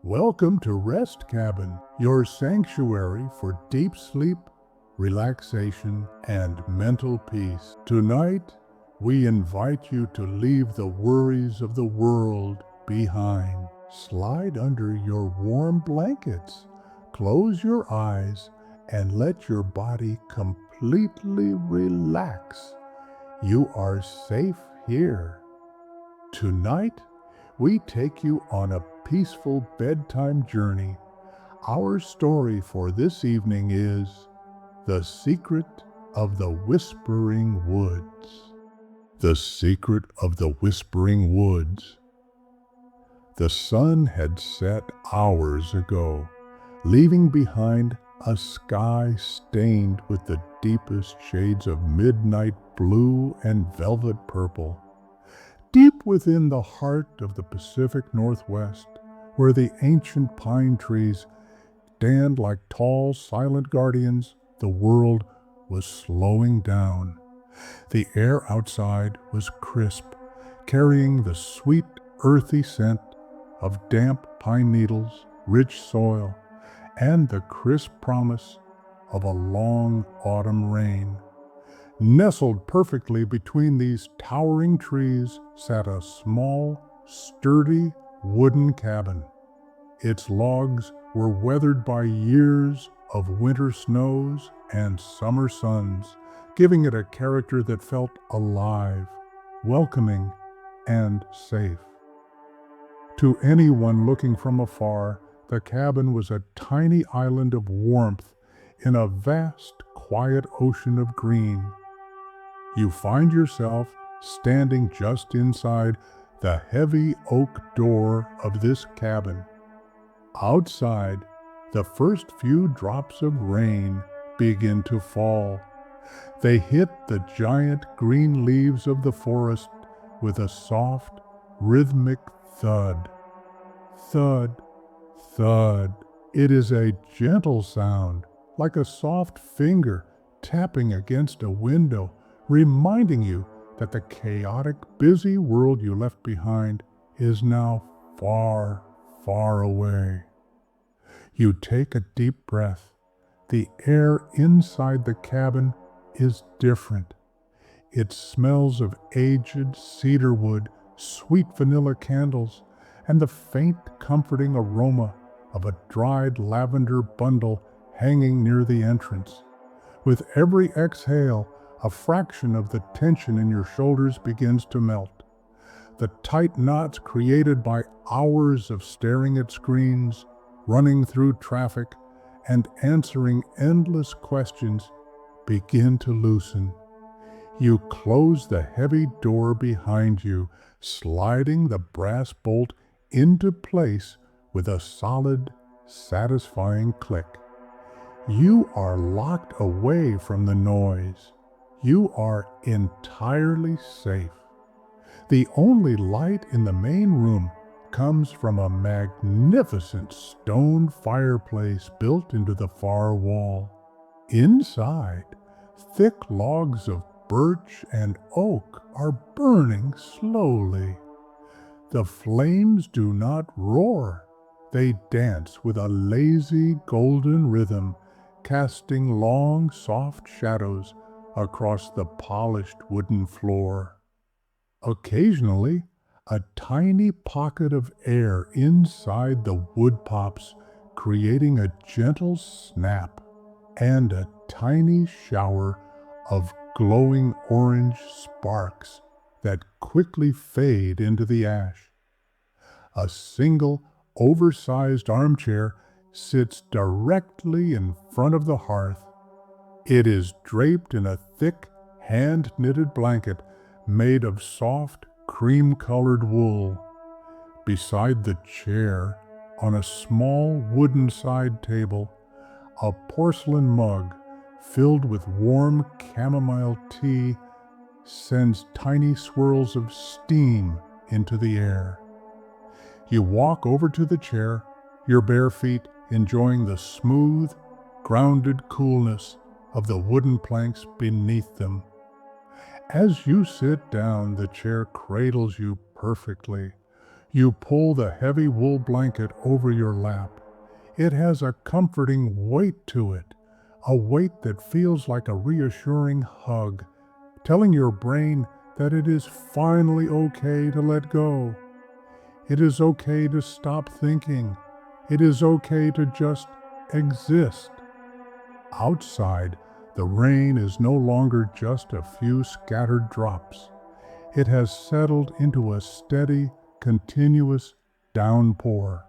Welcome to RestCabin, your sanctuary for deep sleep, relaxation, and mental peace. Tonight, we invite you to leave the worries of the world behind. Slide under your warm blankets, close your eyes, and let your body completely relax. You are safe here. Tonight, we take you on a peaceful bedtime journey. Our story for this evening is The Secret of the Whispering Woods. The Secret of the Whispering Woods. The sun had set hours ago, leaving behind a sky stained with the deepest shades of midnight blue and velvet purple. Deep within the heart of the Pacific Northwest, where the ancient pine trees stand like tall, silent guardians, the world was slowing down. The air outside was crisp, carrying the sweet, earthy scent of damp pine needles, rich soil, and the crisp promise of a long autumn rain. Nestled perfectly between these towering trees sat a small, sturdy wooden cabin. Its logs were weathered by years of winter snows and summer suns, giving it a character that felt alive, welcoming, and safe. To anyone looking from afar, the cabin was a tiny island of warmth in a vast, quiet ocean of green. You find yourself standing just inside the heavy oak door of this cabin. Outside, the first few drops of rain begin to fall. They hit the giant green leaves of the forest with a soft, rhythmic thud. Thud, thud. It is a gentle sound, like a soft finger tapping against a window, reminding you that the chaotic, busy world you left behind is now far, far away. You take a deep breath. The air inside the cabin is different. It smells of aged cedar wood, sweet vanilla candles, and the faint, comforting aroma of a dried lavender bundle hanging near the entrance. With every exhale, a fraction of the tension in your shoulders begins to melt. The tight knots created by hours of staring at screens, running through traffic, and answering endless questions begin to loosen. You close the heavy door behind you, sliding the brass bolt into place with a solid, satisfying click. You are locked away from the noise. You are entirely safe. The only light in the main room comes from a magnificent stone fireplace built into the far wall. Inside, thick logs of birch and oak are burning slowly. The flames do not roar. They dance with a lazy golden rhythm, casting long, soft shadows across the polished wooden floor. Occasionally, a tiny pocket of air inside the wood pops, creating a gentle snap and a tiny shower of glowing orange sparks that quickly fade into the ash. A single, oversized armchair sits directly in front of the hearth. It is draped in a thick, hand-knitted blanket made of soft, cream-colored wool. Beside the chair, on a small wooden side table, a porcelain mug filled with warm chamomile tea sends tiny swirls of steam into the air. You walk over to the chair, your bare feet enjoying the smooth, grounded coolness of the wooden planks beneath them. As you sit down, the chair cradles you perfectly, You pull the heavy wool blanket over your lap. It has a comforting weight to it, a weight that feels like a reassuring hug, telling your brain that it is finally okay to let go. It is okay to stop thinking. It is okay to just exist. Outside, the rain is no longer just a few scattered drops. It has settled into a steady, continuous downpour.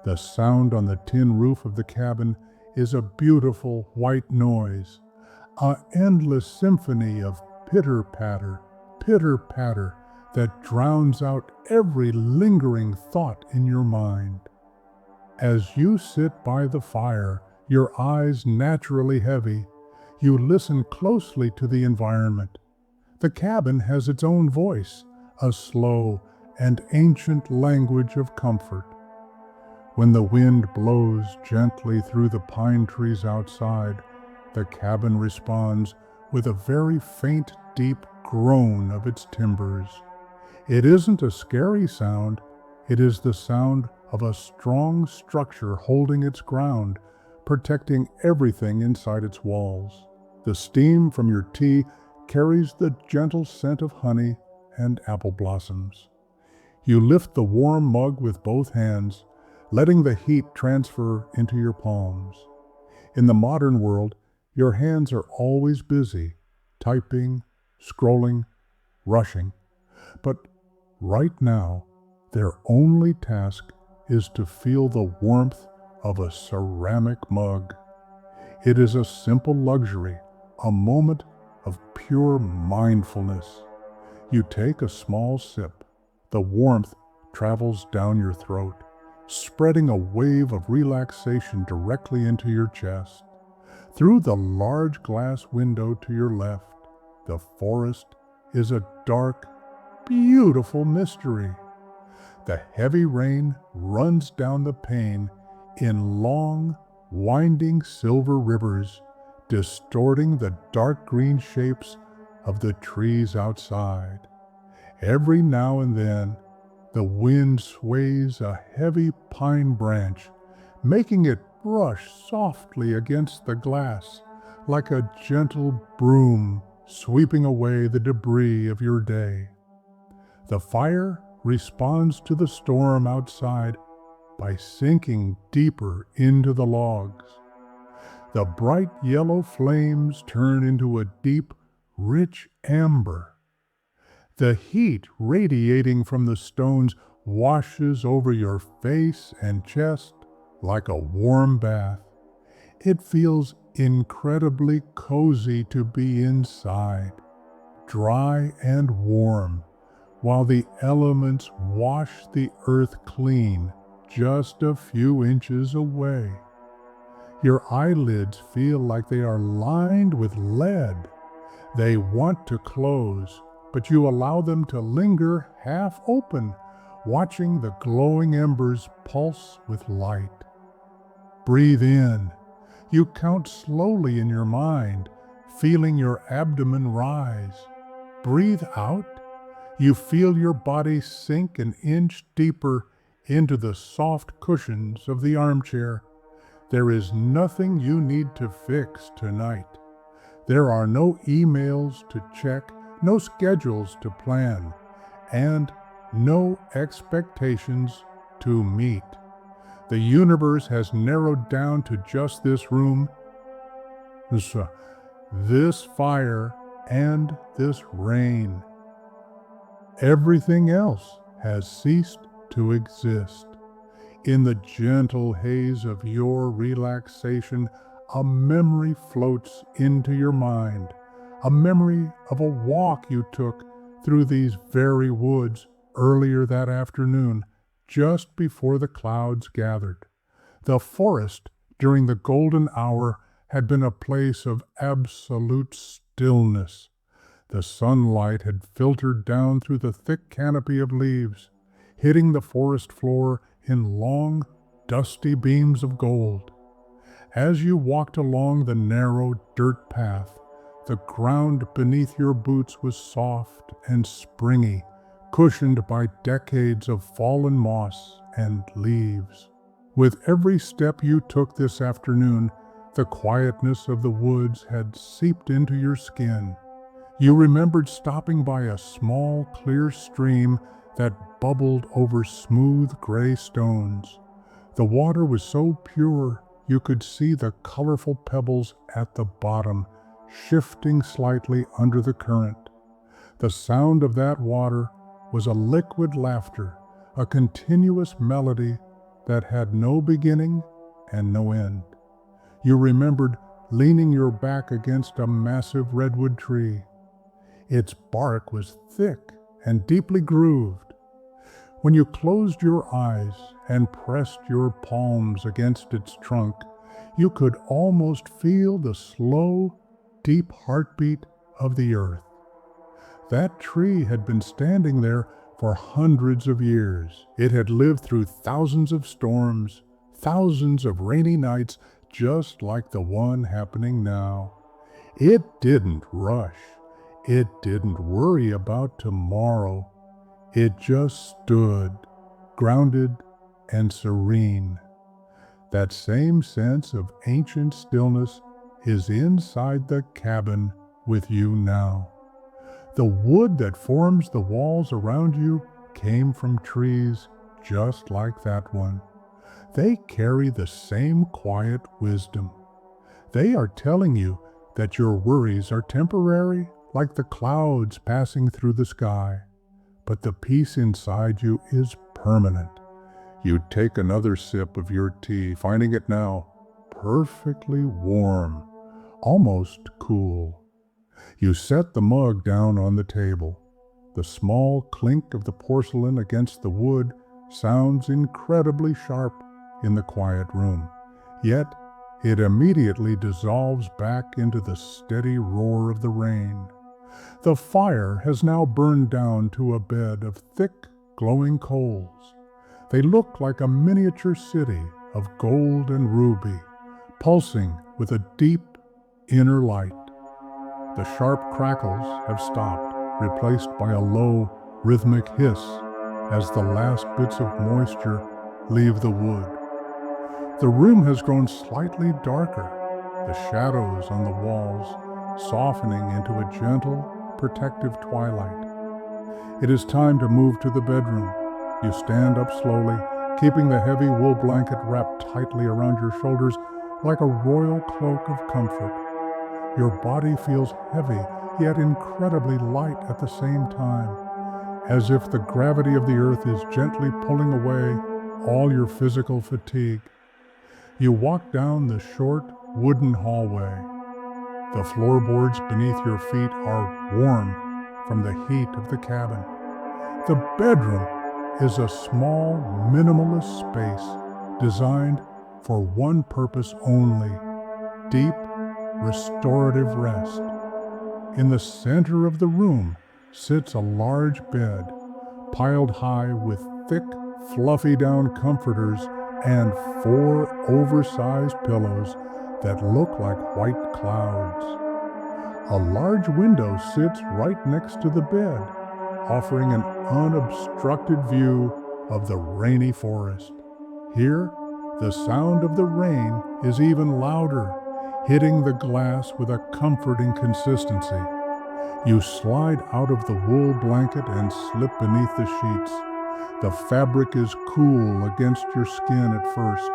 The sound on the tin roof of the cabin is a beautiful white noise, an endless symphony of pitter-patter, pitter-patter that drowns out every lingering thought in your mind. As you sit by the fire, your eyes naturally heavy, you listen closely to the environment. The cabin has its own voice, a slow and ancient language of comfort. When the wind blows gently through the pine trees outside, the cabin responds with a very faint, deep groan of its timbers. It isn't a scary sound, it is the sound of a strong structure holding its ground, protecting everything inside its walls. The steam from your tea carries the gentle scent of honey and apple blossoms. You lift the warm mug with both hands, letting the heat transfer into your palms. In the modern world, your hands are always busy, typing, scrolling, rushing. But right now, their only task is to feel the warmth of a ceramic mug. It is a simple luxury, a moment of pure mindfulness. You take a small sip. The warmth travels down your throat, spreading a wave of relaxation directly into your chest. Through the large glass window to your left, the forest is a dark, beautiful mystery. The heavy rain runs down the pane in long, winding silver rivers, distorting the dark green shapes of the trees outside. Every now and then, the wind sways a heavy pine branch, making it brush softly against the glass, like a gentle broom sweeping away the debris of your day. The fire responds to the storm outside by sinking deeper into the logs. The bright yellow flames turn into a deep, rich amber. The heat radiating from the stones washes over your face and chest like a warm bath. It feels incredibly cozy to be inside, dry and warm, while the elements wash the earth clean just a few inches away. Your eyelids feel like they are lined with lead. They want to close, but you allow them to linger half open, watching the glowing embers pulse with light. Breathe in. You count slowly in your mind, feeling your abdomen rise. Breathe out. You feel your body sink an inch deeper into the soft cushions of the armchair. There is nothing you need to fix tonight. There are no emails to check, no schedules to plan, and no expectations to meet. The universe has narrowed down to just this room, this fire, and this rain. Everything else has ceased to exist. In the gentle haze of your relaxation, a memory floats into your mind, a memory of a walk you took through these very woods earlier that afternoon, just before the clouds gathered. The forest, during the golden hour, had been a place of absolute stillness. The sunlight had filtered down through the thick canopy of leaves, hitting the forest floor in long, dusty beams of gold. As you walked along the narrow dirt path, the ground beneath your boots was soft and springy, cushioned by decades of fallen moss and leaves. With every step you took this afternoon, the quietness of the woods had seeped into your skin. You remembered stopping by a small, clear stream that bubbled over smooth gray stones. The water was so pure you could see the colorful pebbles at the bottom, shifting slightly under the current. The sound of that water was a liquid laughter, a continuous melody that had no beginning and no end. You remembered leaning your back against a massive redwood tree. Its bark was thick and deeply grooved. When you closed your eyes and pressed your palms against its trunk, you could almost feel the slow, deep heartbeat of the earth. That tree had been standing there for hundreds of years. It had lived through thousands of storms, thousands of rainy nights, just like the one happening now. It didn't rush. It didn't worry about tomorrow. It just stood, grounded and serene. That same sense of ancient stillness is inside the cabin with you now. The wood that forms the walls around you came from trees just like that one. They carry the same quiet wisdom. They are telling you that your worries are temporary, like the clouds passing through the sky. But the peace inside you is permanent. You take another sip of your tea, finding it now perfectly warm, almost cool. You set the mug down on the table. The small clink of the porcelain against the wood sounds incredibly sharp in the quiet room, yet it immediately dissolves back into the steady roar of the rain. The fire has now burned down to a bed of thick, glowing coals. They look like a miniature city of gold and ruby, pulsing with a deep inner light. The sharp crackles have stopped, replaced by a low, rhythmic hiss as the last bits of moisture leave the wood. The room has grown slightly darker, the shadows on the walls softening into a gentle, protective twilight. It is time to move to the bedroom. You stand up slowly, keeping the heavy wool blanket wrapped tightly around your shoulders like a royal cloak of comfort. Your body feels heavy, yet incredibly light at the same time, as if the gravity of the earth is gently pulling away all your physical fatigue. You walk down the short, wooden hallway. The floorboards beneath your feet are warm from the heat of the cabin. The bedroom is a small, minimalist space designed for one purpose only: deep, restorative rest. In the center of the room sits a large bed, piled high with thick, fluffy down comforters and 4 oversized pillows that look like white clouds. A large window sits right next to the bed, offering an unobstructed view of the rainy forest. Here, the sound of the rain is even louder, hitting the glass with a comforting consistency. You slide out of the wool blanket and slip beneath the sheets. The fabric is cool against your skin at first,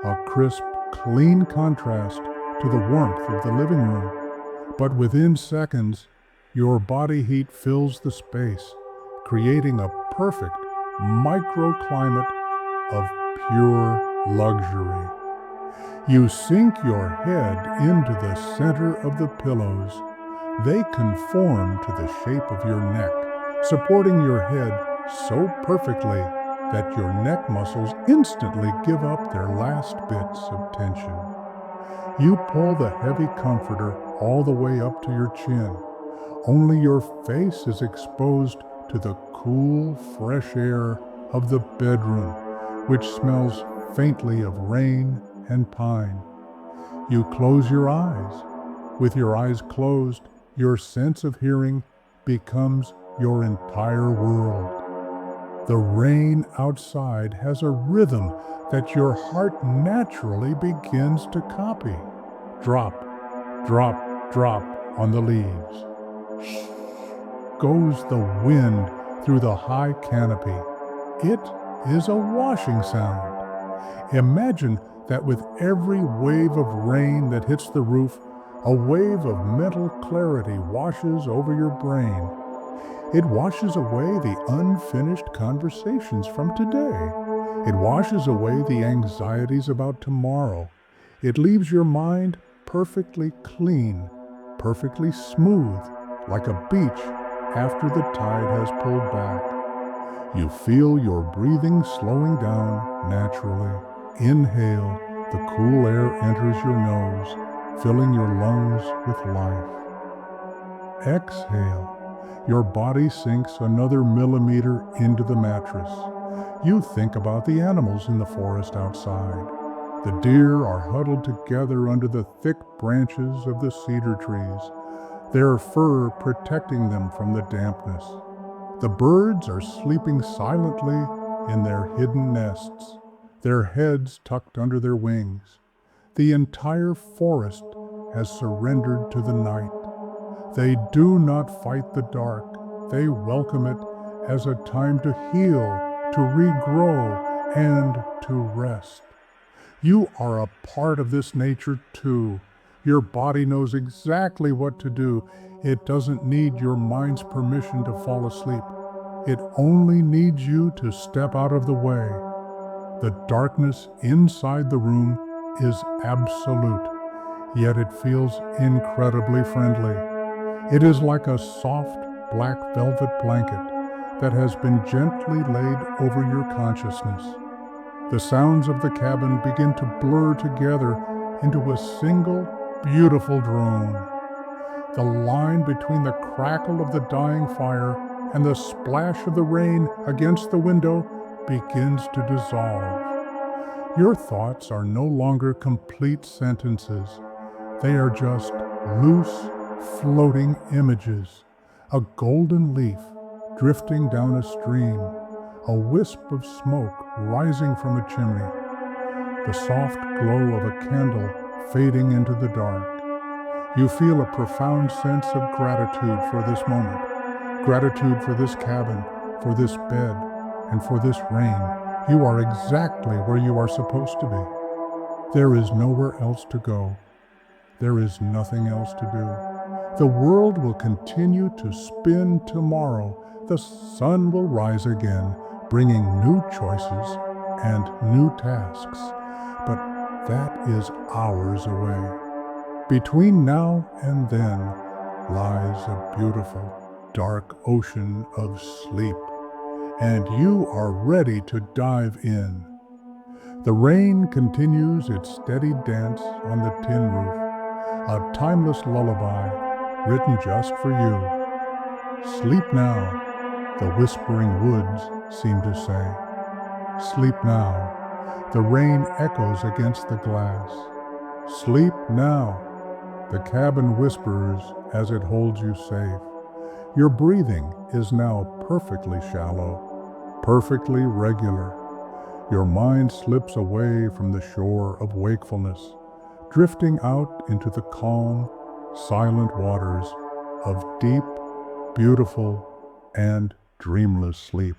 a crisp, clean contrast to the warmth of the living room. But within seconds, your body heat fills the space, creating a perfect microclimate of pure luxury. You sink your head into the center of the pillows. They conform to the shape of your neck, supporting your head so perfectly that your neck muscles instantly give up their last bits of tension. You pull the heavy comforter all the way up to your chin. Only your face is exposed to the cool, fresh air of the bedroom, which smells faintly of rain and pine. You close your eyes. With your eyes closed, your sense of hearing becomes your entire world. The rain outside has a rhythm that your heart naturally begins to copy. Drop, drop, drop on the leaves. Shh goes the wind through the high canopy. It is a washing sound. Imagine that with every wave of rain that hits the roof, a wave of mental clarity washes over your brain. It washes away the unfinished conversations from today. It washes away the anxieties about tomorrow. It leaves your mind perfectly clean, perfectly smooth, like a beach after the tide has pulled back. You feel your breathing slowing down naturally. Inhale, the cool air enters your nose, filling your lungs with life. Exhale, your body sinks another millimeter into the mattress. You think about the animals in the forest outside. The deer are huddled together under the thick branches of the cedar trees, their fur protecting them from the dampness. The birds are sleeping silently in their hidden nests, their heads tucked under their wings. The entire forest has surrendered to the night. They do not fight the dark. They welcome it as a time to heal, to regrow, and to rest. You are a part of this nature too. Your body knows exactly what to do. It doesn't need your mind's permission to fall asleep. It only needs you to step out of the way. The darkness inside the room is absolute, yet it feels incredibly friendly. It is like a soft black velvet blanket that has been gently laid over your consciousness. The sounds of the cabin begin to blur together into a single beautiful drone. The line between the crackle of the dying fire and the splash of the rain against the window begins to dissolve. Your thoughts are no longer complete sentences. They are just loose, floating images. A golden leaf drifting down a stream, a wisp of smoke rising from a chimney, the soft glow of a candle fading into the dark. You feel a profound sense of gratitude for this moment, gratitude for this cabin, for this bed, and for this rain. You are exactly where you are supposed to be. There is nowhere else to go. There is nothing else to do. The world will continue to spin tomorrow. The sun will rise again, bringing new choices and new tasks. But that is hours away. Between now and then lies a beautiful, dark ocean of sleep, and you are ready to dive in. The rain continues its steady dance on the tin roof, a timeless lullaby written just for you. Sleep now, the whispering woods seem to say. Sleep now, the rain echoes against the glass. Sleep now, the cabin whispers as it holds you safe. Your breathing is now perfectly shallow, perfectly regular. Your mind slips away from the shore of wakefulness, drifting out into the calm, silent waters of deep, beautiful, and dreamless sleep.